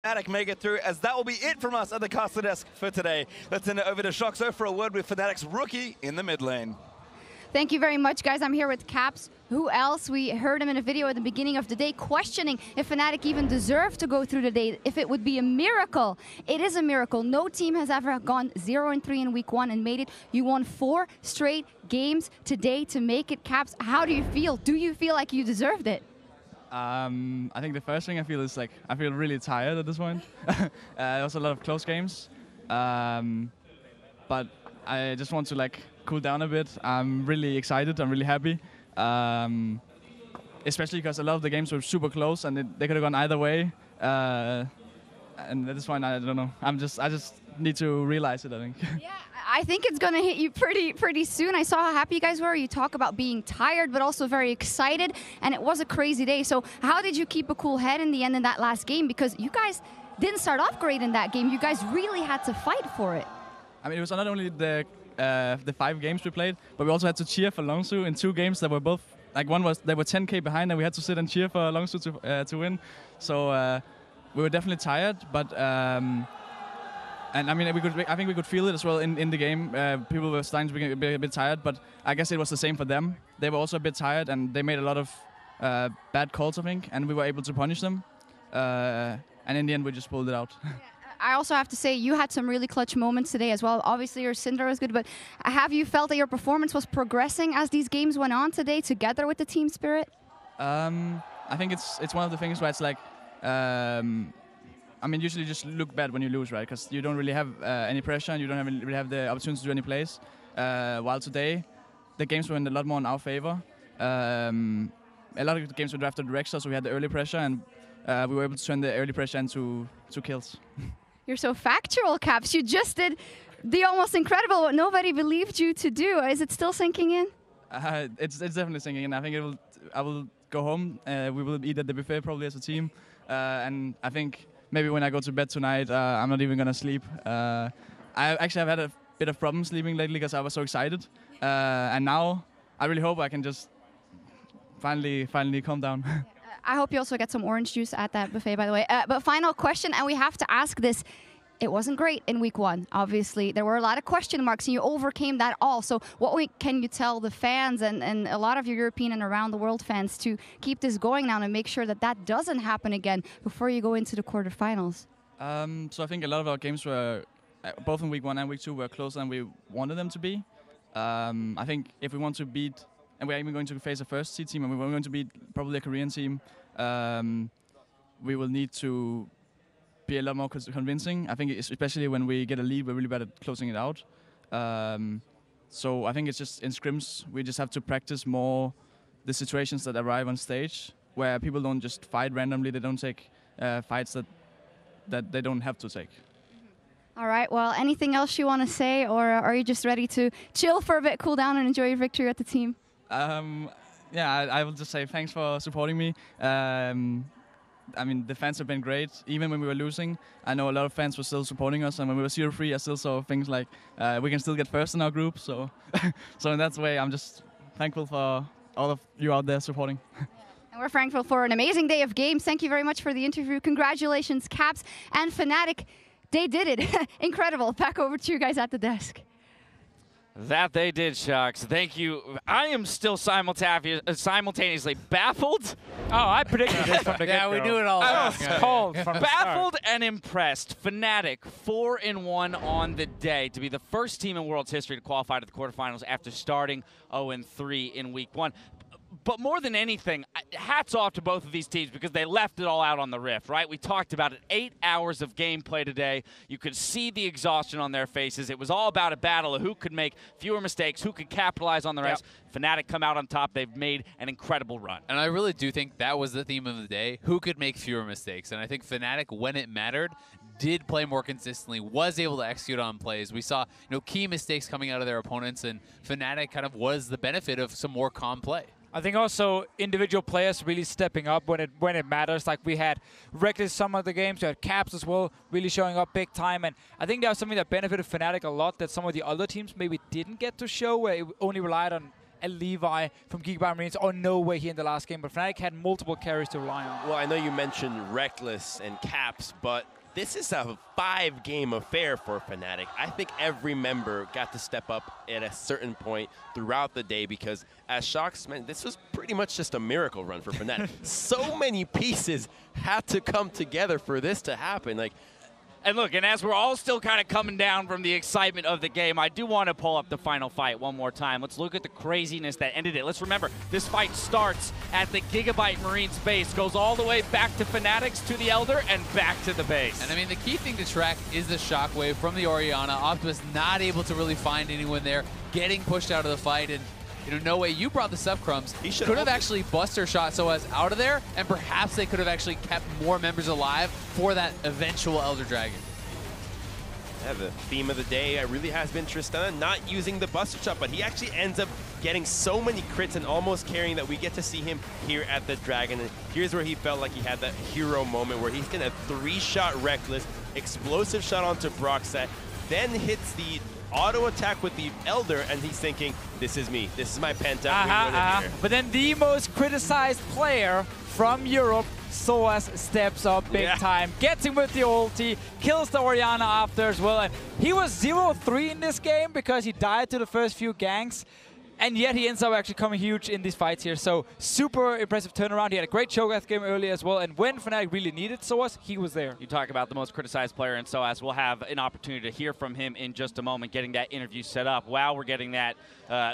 Fnatic make it through, as that will be it from us at the caster desk for today. Let's send it over to SoaZ for a word with Fnatic's rookie in the mid lane. Thank you very much, guys. I'm here with Caps. Who else? We heard him in a video at the beginning of the day questioning if Fnatic even deserved to go through the day, if it would be a miracle. It is a miracle. No team has ever gone 0-3 in week 1 and made it. You won 4 straight games today to make it. Caps, how do you feel? Do you feel like you deserved it? I think the first thing I feel is like I feel really tired at this point. There was a lot of close games, but I just want to like cool down a bit. I'm really excited. I'm really happy, especially because a lot of the games were super close and they could have gone either way. And at this point, I don't know. I just need to realize it, I think. Yeah, I think it's going to hit you pretty soon. I saw how happy you guys were. You talk about being tired, but also very excited. And it was a crazy day. So how did you keep a cool head in the end in that last game? Because you guys didn't start off great in that game. You guys really had to fight for it. I mean, it was not only the 5 games we played, but we also had to cheer for Longsu in 2 games that were both, like one was, they were 10k behind and we had to sit and cheer for Longsu to win. So we were definitely tired, but and I mean, I think we could feel it as well in the game. People were starting to be a bit tired, but I guess it was the same for them. They were also a bit tired, and they made a lot of bad calls, I think, and we were able to punish them. And in the end, we just pulled it out. Yeah. I also have to say, you had some really clutch moments today as well. Obviously, your Syndra was good, but have you felt that your performance was progressing as these games went on today, together with the team spirit? I think it's one of the things where it's like, I mean, usually you just look bad when you lose, right? Because you don't really have any pressure and you don't really have the opportunity to do any plays. While today, the games were in a lot more in our favor. A lot of the games were drafted Rexer, so we had the early pressure, and we were able to turn the early pressure into 2 kills. You're so factual, Caps. You just did the almost incredible what nobody believed you to do. Is it still sinking in? It's definitely sinking in. I think I will go home. We will eat at the buffet probably as a team, and I think maybe when I go to bed tonight, I'm not even gonna sleep. I actually have had a bit of problems sleeping lately because I was so excited, and now I really hope I can just finally calm down. I hope you also get some orange juice at that buffet, by the way. But final question, and we have to ask this. It wasn't great in week 1, obviously. There were a lot of question marks, and you overcame that all. So what can you tell the fans and a lot of your European and around the world fans to keep this going now and make sure that that doesn't happen again before you go into the quarterfinals? So I think a lot of our games were, both in week 1 and week 2, were closer than we wanted them to be. I think if we want to beat, and we're even going to face a first seed team, and we're going to beat probably a Korean team, we will need to be a lot more convincing. I think especially when we get a lead, we're really bad at closing it out. So I think it's just in scrims, we just have to practice more the situations that arrive on stage, where people don't just fight randomly, they don't take fights that they don't have to take. All right, well, anything else you want to say, or are you just ready to chill for a bit, cool down, and enjoy your victory at the team? Yeah, I will just say thanks for supporting me. I mean, the fans have been great, even when we were losing. I know a lot of fans were still supporting us, and when we were 0-3, I still saw things like we can still get first in our group. So, so in that way, I'm just thankful for all of you out there supporting. And we're thankful for an amazing day of games. Thank you very much for the interview. Congratulations, Caps and Fnatic. They did it. Incredible. Back over to you guys at the desk. That they did, Shucks. Thank you. I am still simultaneously baffled. Oh, I predicted this from the get-go. Yeah, we knew it all. I was cold from the Baffled start. and impressed. Fnatic 4-1 on the day to be the first team in world's history to qualify to the quarterfinals after starting 0-3 in week 1. But more than anything, hats off to both of these teams because they left it all out on the Rift, right? We talked about it, 8 hours of gameplay today. You could see the exhaustion on their faces. It was all about a battle of who could make fewer mistakes, who could capitalize on the rest. Yep. Fnatic come out on top. They've made an incredible run. And I really do think that was the theme of the day, who could make fewer mistakes. And I think Fnatic, when it mattered, did play more consistently, was able to execute on plays. We saw key mistakes coming out of their opponents, and Fnatic kind of was the benefit of some more calm play. I think also individual players really stepping up when it matters. Like we had Reckless some of the games, we had Caps as well, really showing up big time. And I think that was something that benefited Fnatic a lot that some of the other teams maybe didn't get to show, where it only relied on a Levi from Gigabyte Marines or no way here in the last game. But Fnatic had multiple carries to rely on. Well, I know you mentioned Reckless and Caps, but this is a 5-game affair for Fnatic. I think every member got to step up at a certain point throughout the day because, as Shox mentioned, this was pretty much just a miracle run for Fnatic. So many pieces had to come together for this to happen. Like, and look, and as we're all still kind of coming down from the excitement of the game, I do want to pull up the final fight one more time. Let's look at the craziness that ended it. Let's remember, this fight starts at the Gigabyte Marines base, goes all the way back to Fnatic's, to the Elder, and back to the base. And I mean, the key thing to track is the shockwave from the Orianna. Optimus not able to really find anyone there, getting pushed out of the fight, and you know, no way, you brought this up, Crumbs. He could have actually buster shot SoaZ out of there, and perhaps they could have actually kept more members alive for that eventual Elder Dragon. Yeah, the theme of the day really has been Tristan not using the buster shot, but he actually ends up getting so many crits and almost carrying that we get to see him here at the Dragon. And here's where he felt like he had that hero moment where he's going to 3-shot Reckless, explosive shot onto Broxat, then hits the auto attack with the Elder, and he's thinking, this is me. This is my pent-up here. But then the most criticized player from Europe, SoaZ, steps up big time, gets him with the ulti, kills the Orianna after as well. And he was 0-3 in this game because he died to the first few ganks. And yet he ends up actually coming huge in these fights here. So super impressive turnaround. He had a great Cho'Gath game earlier as well. And when Fnatic really needed SoaZ, he was there. You talk about the most criticized player in SoaZ. We'll have an opportunity to hear from him in just a moment, getting that interview set up. While we're getting that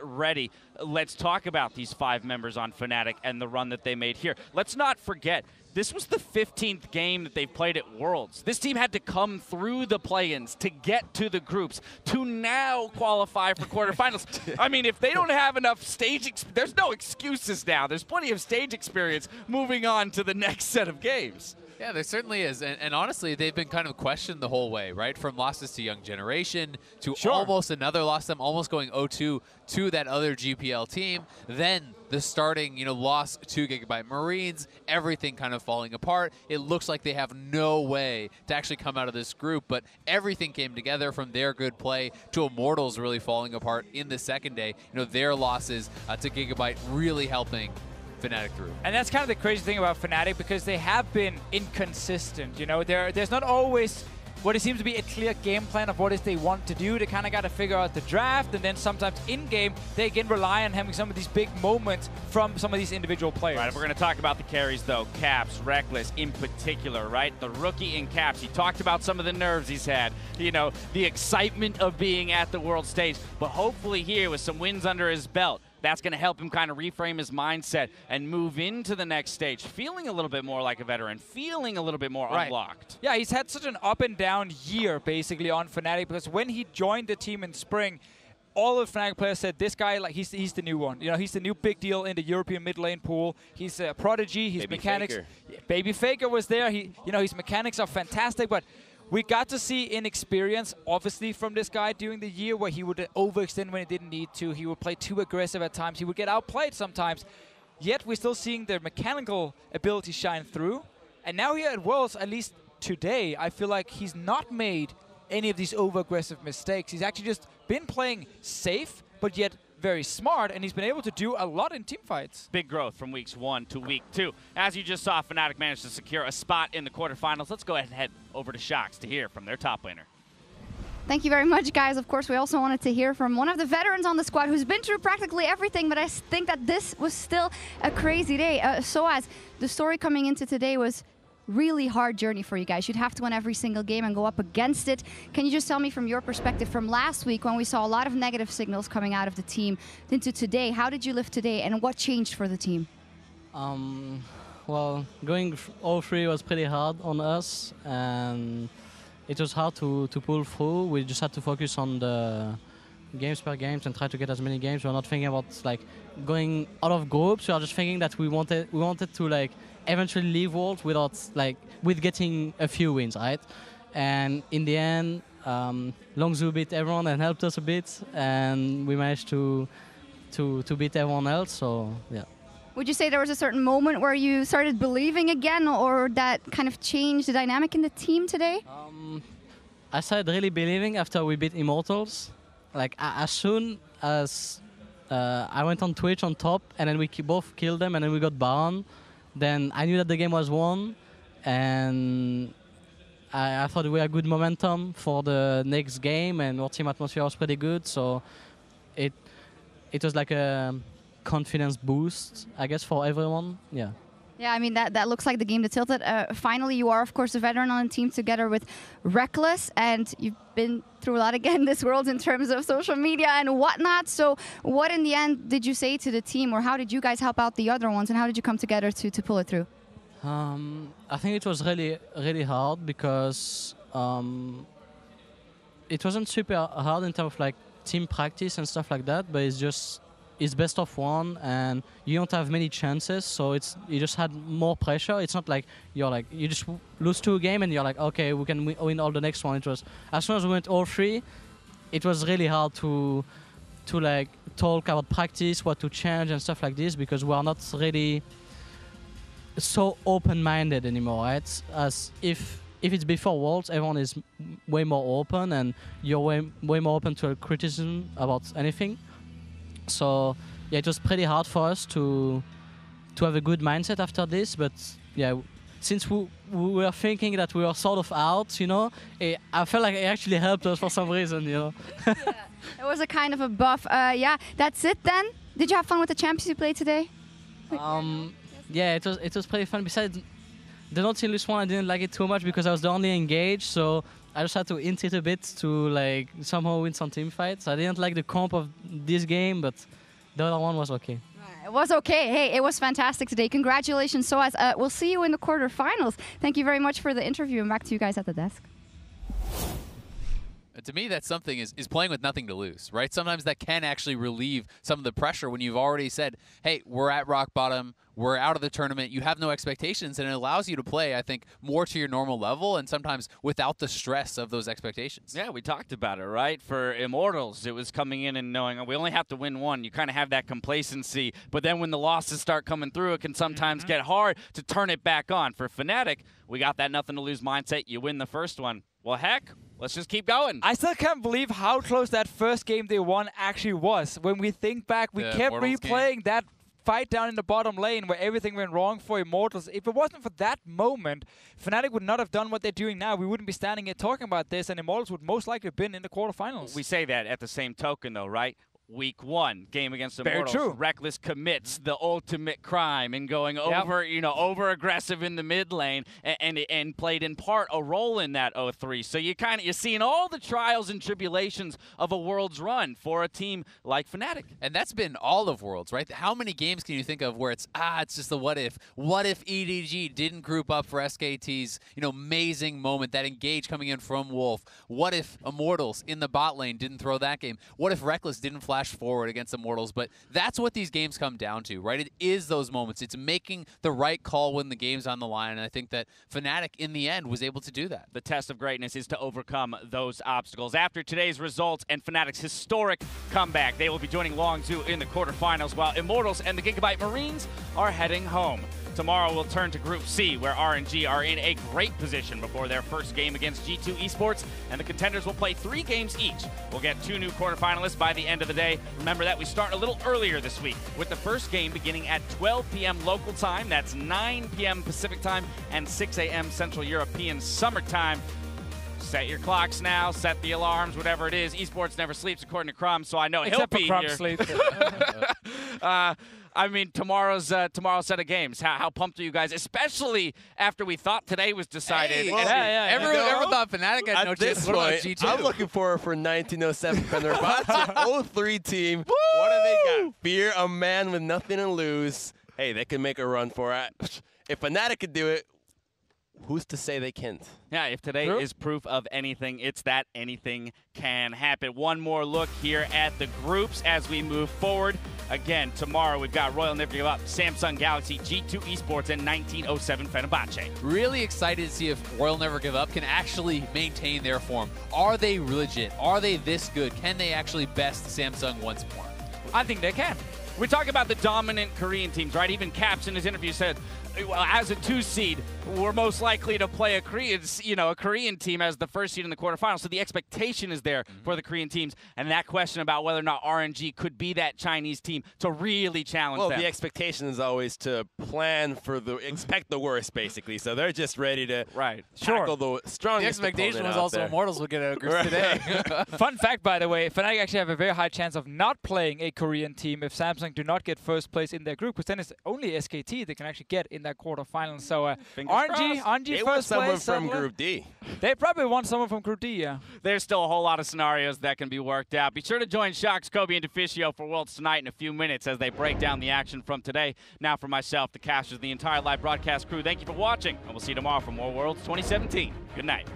ready, let's talk about these 5 members on Fnatic and the run that they made here. Let's not forget, this was the 15th game that they've played at Worlds. This team had to come through the play-ins to get to the groups to now qualify for quarterfinals. I mean, if they don't have enough stage there's no excuses now. There's plenty of stage experience moving on to the next set of games. Yeah, there certainly is. And honestly, they've been kind of questioned the whole way, right? From losses to Young Generation to almost another loss, them almost going 0-2 to that other GPL team. Then the starting, loss to Gigabyte Marines, everything kind of falling apart. It looks like they have no way to actually come out of this group, but everything came together from their good play to Immortals really falling apart in the second day. Their losses to Gigabyte really helping Fnatic through. And that's kind of the crazy thing about Fnatic, because they have been inconsistent. There's not always what it seems to be a clear game plan of what it is they want to do. They kind of got to figure out the draft, and then sometimes in-game, they again rely on having some of these big moments from some of these individual players. Right, we're going to talk about the carries, though. Caps, Reckless in particular, right? The rookie in Caps, he talked about some of the nerves he's had, the excitement of being at the world stage, but hopefully here with some wins under his belt, that's going to help him kind of reframe his mindset and move into the next stage, feeling a little bit more like a veteran, feeling a little bit more unlocked. Yeah, he's had such an up and down year, basically, on Fnatic, because when he joined the team in spring, all the Fnatic players said, this guy, like, he's the new one. He's the new big deal in the European mid lane pool. He's a prodigy. His mechanics. Baby Faker was there. His mechanics are fantastic, but we got to see inexperience, obviously, from this guy during the year, where he would overextend when he didn't need to. He would play too aggressive at times. He would get outplayed sometimes. Yet we're still seeing the mechanical ability shine through. And now here at Worlds, at least today, I feel like he's not made any of these over-aggressive mistakes. He's actually just been playing safe, but yet very smart, and he's been able to do a lot in team fights. Big growth from weeks 1 to week 2. As you just saw, Fnatic managed to secure a spot in the quarterfinals. Let's go ahead and head over to Shox to hear from their top laner. Thank you very much, guys. Of course, we also wanted to hear from one of the veterans on the squad who's been through practically everything, but I think that this was still a crazy day. SoaZ, the story coming into today was really hard journey for you guys. You'd have to win every single game and go up against it. Can you just tell me from your perspective from last week, when we saw a lot of negative signals coming out of the team, into today, how did you live today and what changed for the team? Well, going 0-3 was pretty hard on us, and it was hard to pull through. We just had to focus on the games per games and try to get as many games. We're not thinking about like going out of groups. We are just thinking that we wanted to like eventually leave Worlds with getting a few wins, right? And in the end, Longzhu beat everyone and helped us a bit, and we managed to beat everyone else. So yeah. Would you say there was a certain moment where you started believing again, or that kind of changed the dynamic in the team today? I started really believing after we beat Immortals. Like as soon as I went on Twitch on top, and then we both killed them, and then we got bound. Then I knew that the game was won, and I thought we had good momentum for the next game, and our team atmosphere was pretty good. So it was like a confidence boost, I guess, for everyone. Yeah. Yeah, I mean, that looks like the game that tilted. Finally, you are, of course, a veteran on the team together with Reckless, and you've been through a lot again this world in terms of social media and whatnot. So what, in the end, did you say to the team, or how did you guys help out the other ones, and how did you come together to pull it through? I think it was really, really hard because it wasn't super hard in terms of like team practice and stuff like that, but it's best of one, and you don't have many chances, so you just had more pressure. It's not like you just lose 2 games and you're like, okay, we can win all the next one. It was, as soon as we went all 3, it was really hard to like talk about practice, what to change and stuff like this, because we are not really so open-minded anymore, right? As if it's before Worlds, everyone is way more open, and you're way more open to criticism about anything. So yeah, it was pretty hard for us to have a good mindset after this. But yeah, since we were thinking that we were sort of out, you know, I felt like it actually helped us for some reason, you know. Yeah, it was a kind of a buff. Yeah, that's it then. Did you have fun with the champions you played today? Yeah, it was pretty fun. Besides the Naughty List one, I didn't like it too much because I was the only engaged, so I just had to int it a bit to like somehow win some team fights. I didn't like the comp of this game, but the other one was okay. It was okay. Hey, it was fantastic today. Congratulations, SoaZ. We'll see you in the quarterfinals. Thank you very much for the interview, and back to you guys at the desk. To me, that's something is playing with nothing to lose, right? Sometimes that can actually relieve some of the pressure when you've already said, hey, we're at rock bottom, we're out of the tournament, you have no expectations, and it allows you to play, I think, more to your normal level and sometimes without the stress of those expectations. Yeah, we talked about it, right? For Immortals, it was coming in and knowing, oh, we only have to win one. You kind of have that complacency, but then when the losses start coming through, it can sometimes get hard to turn it back on. For Fnatic, we got that nothing to lose mindset. You win the first one. Well, heck, let's just keep going. I still can't believe how close that first game they won actually was. When we think back, we kept replaying that fight down in the bottom lane where everything went wrong for Immortals. If it wasn't for that moment, Fnatic would not have done what they're doing now. We wouldn't be standing here talking about this, and Immortals would most likely have been in the quarterfinals. We say that at the same token, though, right? Week 1, game against Immortals. Very true. Reckless commits the ultimate crime in going over, over aggressive in the mid lane, and played in part a role in that 0-3. So you're seeing all the trials and tribulations of a Worlds run for a team like Fnatic. And that's been all of Worlds, right? How many games can you think of where it's just the what if? What if EDG didn't group up for SKT's, amazing moment, that engage coming in from Wolf? What if Immortals in the bot lane didn't throw that game? What if Reckless didn't flash forward against Immortals? But that's what these games come down to, right? It is those moments. It's making the right call when the game's on the line, and I think that Fnatic, in the end, was able to do that. The test of greatness is to overcome those obstacles. After today's results and Fnatic's historic comeback, they will be joining Longzhu in the quarterfinals, while Immortals and the Gigabyte Marines are heading home. Tomorrow we'll turn to Group C, where RNG are in a great position before their first game against G2 Esports, and the contenders will play 3 games each. We'll get 2 new quarterfinalists by the end of the day. Remember that we start a little earlier this week, with the first game beginning at 12 p.m. local time. That's 9 p.m. Pacific time and 6 a.m. Central European Summer Time. Set your clocks now, set the alarms, whatever it is. Esports never sleeps, according to Crum, so I know he'll be here. Sleeps. I mean, tomorrow's set of games. How pumped are you guys? Especially after we thought today was decided. Hey, everyone thought Fnatic had no chance. What about G2? I'm looking forward for 1907 Fenerbahce 03 team. Woo! What do they got? Fear, a man with nothing to lose. Hey, they can make a run for it. If Fnatic could do it, who's to say they can't? Yeah, if today is proof of anything, it's that anything can happen. One more look here at the groups as we move forward. Again, tomorrow we've got Royal Never Give Up, Samsung Galaxy, G2 Esports, and 1907 Fenerbahce. Really excited to see if Royal Never Give Up can actually maintain their form. Are they legit? Are they this good? Can they actually best Samsung once more? I think they can. We talk about the dominant Korean teams, right? Even Caps in his interview said, well, as a 2 seed, were most likely to play a Korean team as the first seed in the quarterfinals. So the expectation is there for the Korean teams, and that question about whether or not RNG could be that Chinese team to really challenge them. Well, the expectation is always to plan for expect the worst, basically. So they're just ready to tackle the strongest. The expectation was also there. Immortals would get Ogres today. Fun fact, by the way, Fnatic actually have a very high chance of not playing a Korean team if Samsung do not get first place in their group, because then it's only SKT they can actually get in that quarterfinal. So RNG they first want someone place. from Group D. They probably want someone from Group D, yeah. There's still a whole lot of scenarios that can be worked out. Be sure to join Shox, Kobe, and Deficio for Worlds tonight in a few minutes as they break down the action from today. Now for myself, the casters, the entire live broadcast crew, thank you for watching, and we'll see you tomorrow for more Worlds 2017. Good night.